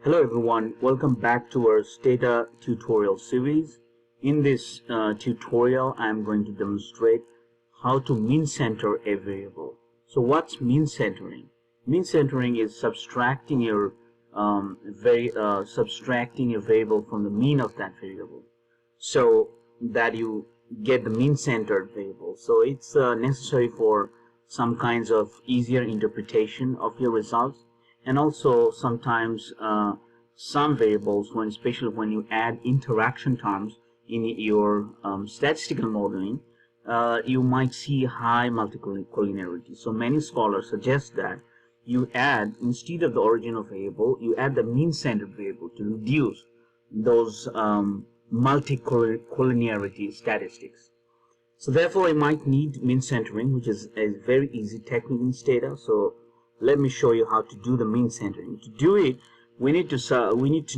Hello everyone, welcome back to our Stata tutorial series. In this tutorial, I am going to demonstrate how to mean center a variable. So what's mean centering? Mean centering is subtracting your subtracting a variable from the mean of that variable, so that you get the mean centered variable. So it's necessary for some kinds of easier interpretation of your results. And also sometimes some variables, especially when you add interaction terms in your statistical modeling, you might see high multicollinearity. So many scholars suggest that you add, instead of the original variable, you add the mean centered variable to reduce those multicollinearity statistics. So therefore, I might need mean centering, which is a very easy technique in Stata. So let me show you how to do the mean centering. To do it, we need to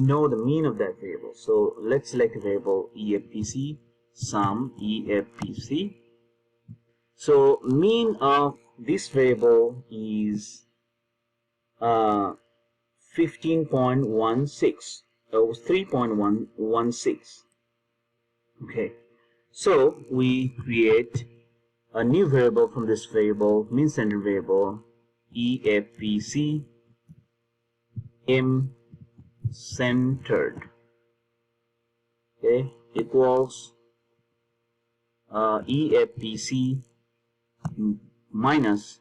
know the mean of that variable. So let's select a variable EFPC, sum EFPC. So mean of this variable is 15.16 or 3.116. Okay, so we create a new variable from this variable, mean centered variable, EFPC M centered, okay, equals EFPC minus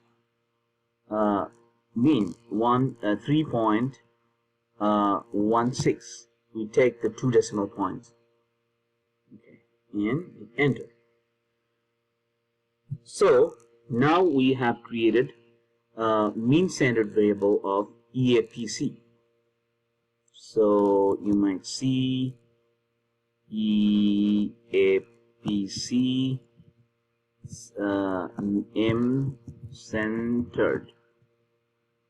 mean 3.16. We take the 2 decimal points, okay, and enter. So now we have created mean centered variable of EFPC. So you might see EFPC M centered.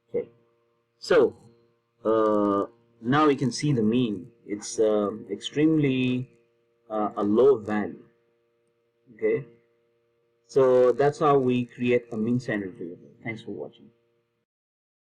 Okay, so now we can see the mean. It's extremely a low value. Okay, so that's how we create a mean centered variable. Thanks for watching.